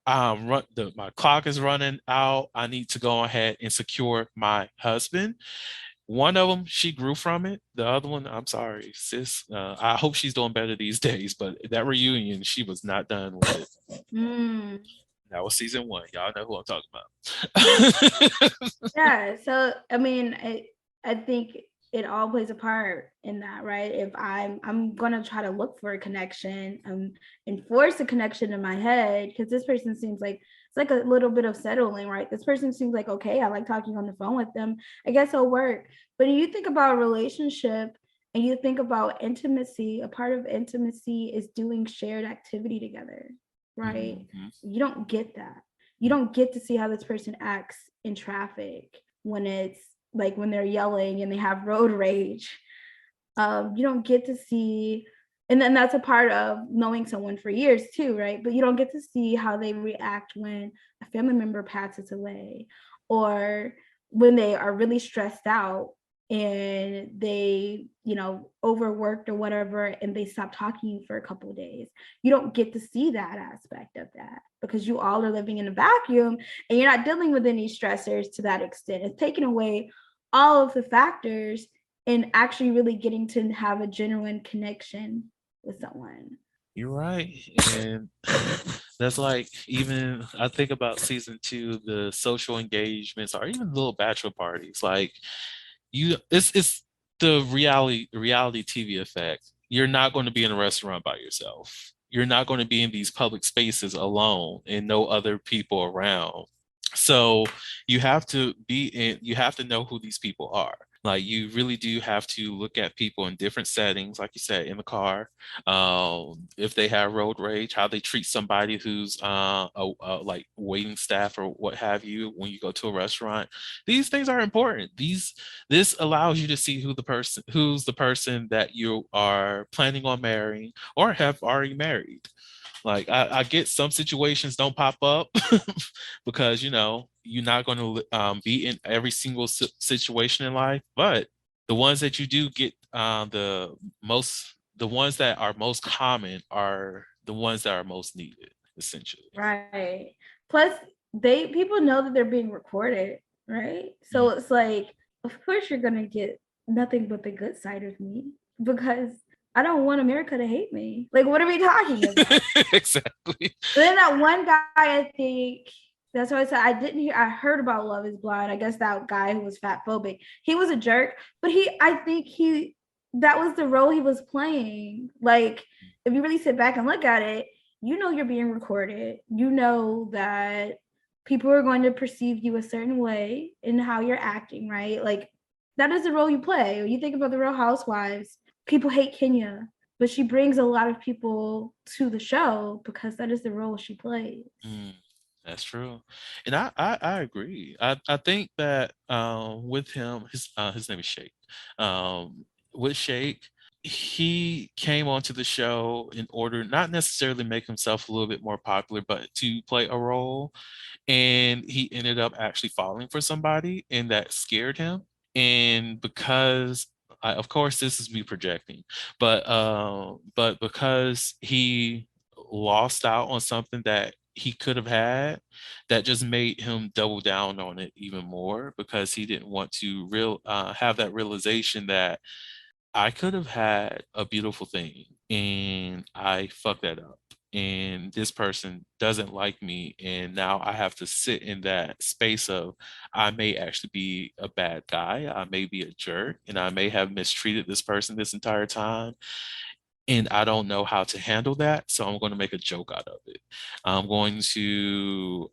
My clock is running out. I need to go ahead and secure my husband. One of them, she grew from it. The other one, I'm sorry, sis. I hope she's doing better these days. But that reunion, she was not done with it. That was season 1. Y'all know who I'm talking about.
Yeah. So I mean, I think it all plays a part in that, right? If I'm gonna try to look for a connection, and force a connection in my head, because this person seems like it's like a little bit of settling, right? This person seems like, okay, I like talking on the phone with them. I guess it'll work. But you think about a relationship and you think about intimacy, a part of intimacy is doing shared activity together, right? You don't get that. You don't get to see how this person acts in traffic when it's like when they're yelling and they have road rage. You don't get to see, and then that's a part of knowing someone for years too, right? But you don't get to see how they react when a family member passes away, or when they are really stressed out and they, overworked or whatever, and they stop talking for a couple of days. You don't get to see that aspect of that because you all are living in a vacuum and you're not dealing with any stressors to that extent. It's taking away all of the factors and actually really getting to have a genuine connection with someone.
You're right. And that's like, even I think about season 2, the social engagements or even little bachelor parties. Like, it's the reality TV effect. You're not going to be in a restaurant by yourself. You're not going to be in these public spaces alone and no other people around. So you have to you have to know who these people are. Like, you really do have to look at people in different settings, like you said, in the car, if they have road rage, how they treat somebody who's like waiting staff or what have you when you go to a restaurant. These things are important. This allows you to see who's the person that you are planning on marrying or have already married. Like, I get some situations don't pop up because, you're not going to be in every single situation in life, but the ones that you do get, the ones that are most common are the ones that are most needed, essentially.
Right. Plus, people know that they're being recorded, right? So it's like, of course you're gonna get nothing but the good side of me because I don't want America to hate me. Like, what are we talking about?
Exactly.
Then that one guy, I think that's what I said. I heard about Love is Blind. I guess that guy who was fat phobic, he was a jerk, but I think that was the role he was playing. Like, if you really sit back and look at it, you're being recorded. You know that people are going to perceive you a certain way in how you're acting, right? Like, that is the role you play. When you think about the Real Housewives, people hate Kenya but she brings a lot of people to the show because that is the role she plays.
That's true, and I agree. I think that with him, his name is Shake. With Shake, he came onto the show in order not necessarily make himself a little bit more popular, but to play a role, and he ended up actually falling for somebody, and that scared him. And because of course this is me projecting, but because he lost out on something that he could have had, that just made him double down on it even more, because he didn't want to have that realization that I could have had a beautiful thing and I fucked that up. And this person doesn't like me. And now I have to sit in that space of I may actually be a bad guy. I may be a jerk and I may have mistreated this person this entire time. And I don't know how to handle that. So I'm going to make a joke out of it. I'm going to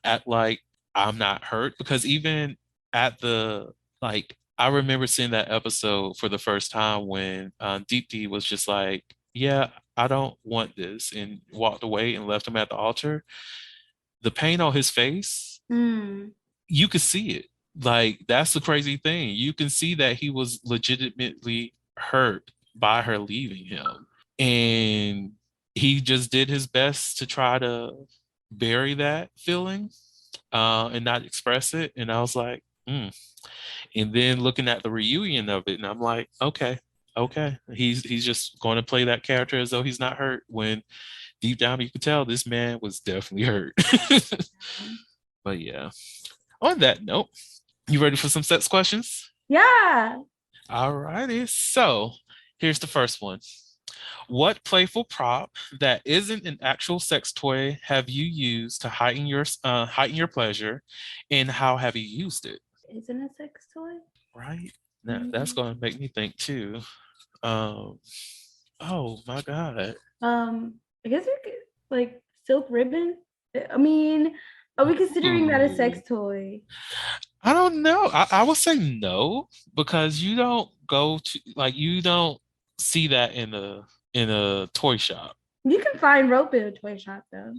act like I'm not hurt, because even at the, like, I remember seeing that episode for the first time when Deep D was just like, yeah, I don't want this, and walked away and left him at the altar. The pain on his face, you could see it. Like, that's the crazy thing. You can see that he was legitimately hurt by her leaving him. And he just did his best to try to bury that feeling and not express it. And I was like, And then looking at the reunion of it, and I'm like, okay. He's just going to play that character as though he's not hurt, when deep down you could tell this man was definitely hurt. But yeah. On that note, you ready for some sex questions?
Yeah.
All righty. So here's the first one. What playful prop that isn't an actual sex toy have you used to heighten your pleasure, and how have you used it?
Isn't a sex toy?
Right. Now, that's going to make me think too. Oh my God.
I guess we could, like, silk ribbon. I mean, are we considering that a sex toy?
I don't know. I would say no, because you don't you don't see that in a toy shop.
You can find rope in a toy shop though.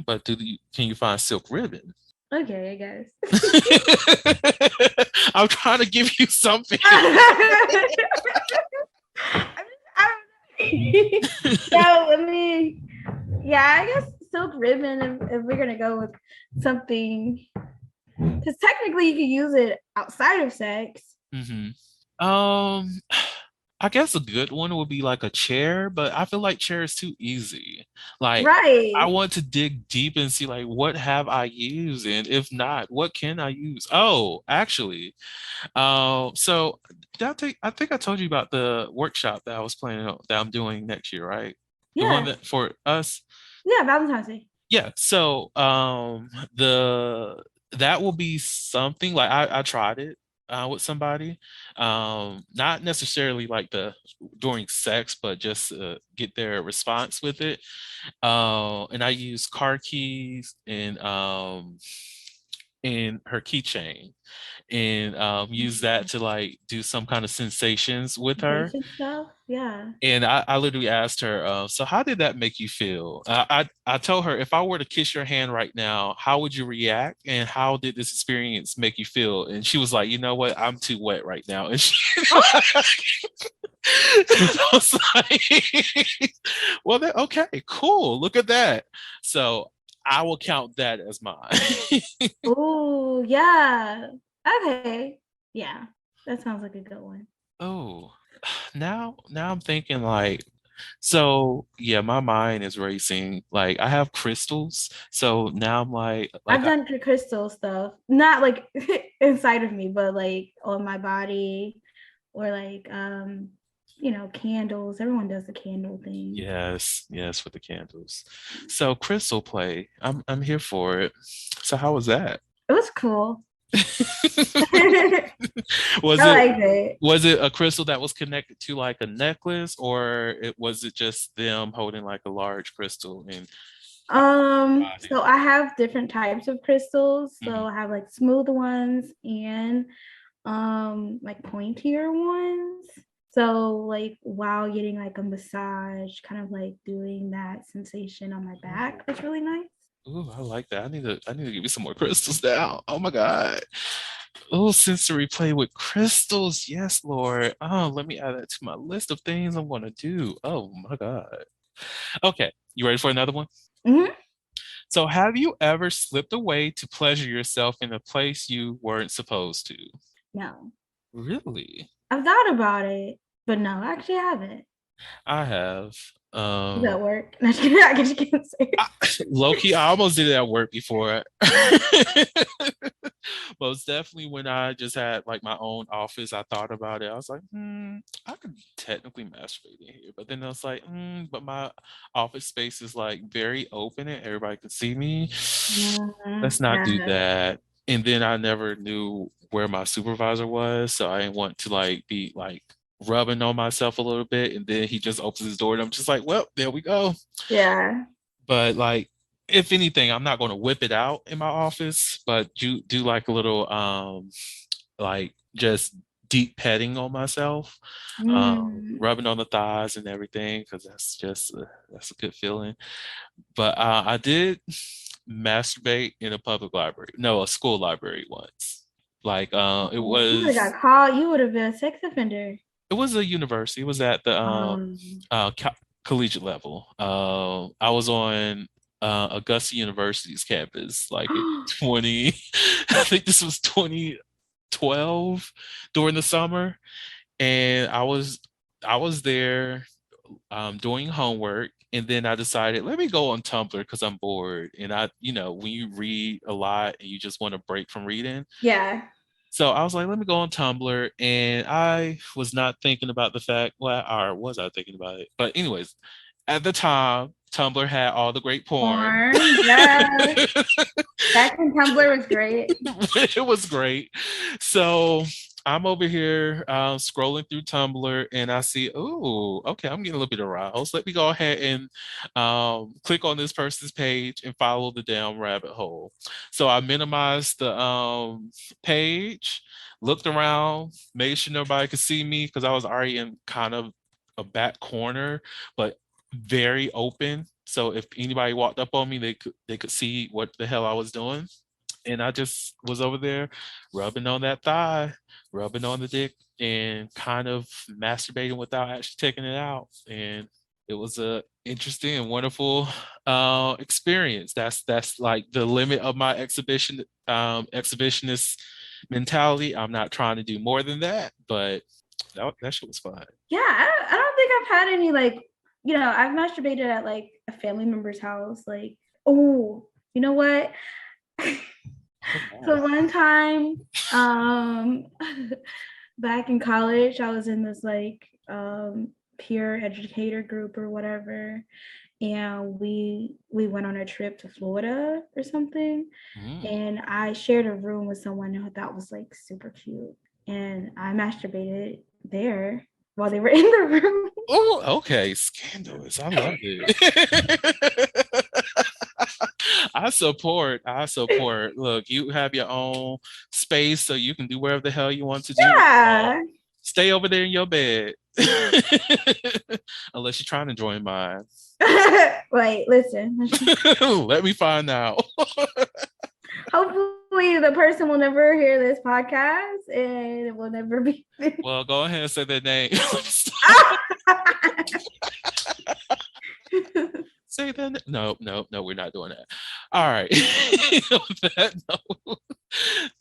But can you find silk ribbon?
Okay, I guess.
I'm trying to give you something.
So, I mean, yeah, I guess silk ribbon, if we're gonna go with something, because technically you can use it outside of sex.
I guess a good one would be like a chair, but I feel like chair is too easy. Like,
right.
I want to dig deep and see, like, what have I used, and if not, what can I use? Oh, actually, so I think I told you about the workshop that I was planning on, that I'm doing next year, right?
Yeah.
The one that for us.
Yeah, Valentine's Day.
Yeah. So that will be something like I tried it with somebody, not necessarily like during sex, but just get their response with it. And I use car keys and her keychain, and use that to like do some kind of sensations with her.
Stuff. Yeah.
And I literally asked her, so how did that make you feel? I told her, if I were to kiss your hand right now, how would you react? And how did this experience make you feel? And she was like, you know what? I'm too wet right now. And I was like, well, okay, cool. Look at that. So I will count that as mine.
Oh, yeah. Okay. Yeah. That sounds like a good one.
Oh, now I'm thinking like, so yeah, my mind is racing. Like, I have crystals, so now I'm like
I've done crystal stuff, not like inside of me, but like on my body, or like candles. Everyone does the candle thing.
Yes, with the candles. So crystal play, I'm here for it. So how was that?
It was cool.
Was it a crystal that was connected to like a necklace, or was it just them holding like a large crystal? And
so I have different types of crystals. So I have like smooth ones and like pointier ones. So like while getting like a massage, kind of like doing that sensation on my back was really nice.
Ooh, I like that. I need to give you some more crystals now. Oh my God. Oh, sensory play with crystals. Yes, Lord. Oh, let me add that to my list of things I'm gonna do. Oh my God. Okay, you ready for another one?
Mhm.
So, have you ever slipped away to pleasure yourself in a place you weren't supposed to?
No,
Really?
I've thought about it, but no, actually I haven't.
I have.
Does that work? I guess you can't say it.
Low key, I almost did it at work before. Most definitely when I just had like my own office, I thought about it. I was like, I could technically masturbate in here. But then I was like, but my office space is like very open and everybody can see me. Let's not do
Yeah,
that. And then I never knew where my supervisor was. So I didn't want to like be like rubbing on myself a little bit. And then he just opens his door and I'm just like, well, there we go.
yeah.
But like, if anything, I'm not going to whip it out in my office, but you do like a little, like just deep petting on myself,
Mm.
rubbing on the thighs and everything, because that's just that's a good feeling. But I did masturbate in a public library, no, a school library once. Like, it
You would have
was
got caught. You would have been a sex offender.
it was a university. It was at the
Um,
collegiate level. I was on Augusta University's campus, like in 20. I think this was 2012 during the summer, and I was there doing homework. And then I decided, let me go on Tumblr because I'm bored. And when you read a lot and you just want to break from reading,
yeah.
so I was like, let me go on Tumblr. And I was not thinking about the fact, well, or was I thinking about it? But, anyways, at the time, Tumblr had all the great porn.
Porn. Yeah. Back when Tumblr was great.
It was great. So I'm over here scrolling through Tumblr and I see, oh, okay, I'm getting a little bit aroused. Let me go ahead and click on this person's page and follow the damn rabbit hole. So I minimized the page, looked around, made sure nobody could see me because I was already in kind of a back corner, but very open. So if anybody walked up on me, they could see what the hell I was doing. And I just was over there rubbing on that thigh, rubbing on the dick, and kind of masturbating without actually taking it out. And it was a interesting and wonderful experience. That's like the limit of my exhibitionist mentality. I'm not trying to do more than that, but that shit was fun.
Yeah, I don't think I've had any like, I've masturbated at like a family member's house. Like, oh, you know what? So one time, back in college, I was in this like peer educator group or whatever, and we went on a trip to Florida or something, and I shared a room with someone who I thought was like super cute, and I masturbated there while they were in the room.
Oh, okay. Scandalous. I love it. I support. I support. Look, you have your own space so you can do whatever the hell you want to do.
Yeah.
Stay over there in your bed. Unless you're trying to join mine.
Wait, listen.
Let me find out.
Hopefully the person will never hear this podcast and it will never be.
Well, go ahead and say their name. Say that. No, we're not doing that. All right. On that note,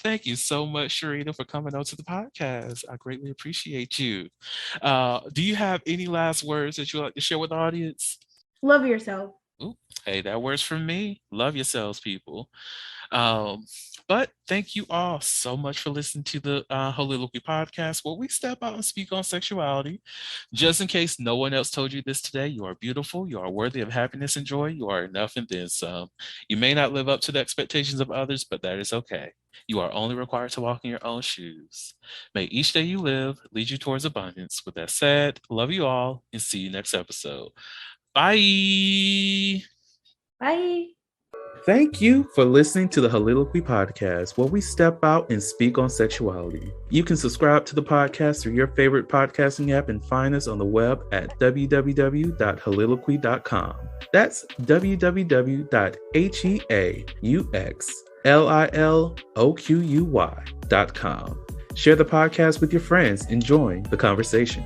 thank you so much, Sharita, for coming on to the podcast. I greatly appreciate you. Do you have any last words that you'd like to share with the audience?
Love yourself.
Ooh, hey, that works for me. Love yourselves, people. But thank you all so much for listening to the Soliloquy podcast, where we step out and speak on sexuality. Just in case no one else told you this today, you are beautiful, you are worthy of happiness and joy, you are enough and then some. You may not live up to the expectations of others, but that is okay. You are only required to walk in your own shoes. May each day you live lead you towards abundance. With that said, love you all and see you next episode. Bye.
Bye.
Thank you for listening to the Soliloquy Podcast, where we step out and speak on sexuality. You can subscribe to the podcast through your favorite podcasting app and find us on the web at www.soliloquy.com. That's www.heauxliloquy.com. Share the podcast with your friends and join the conversation.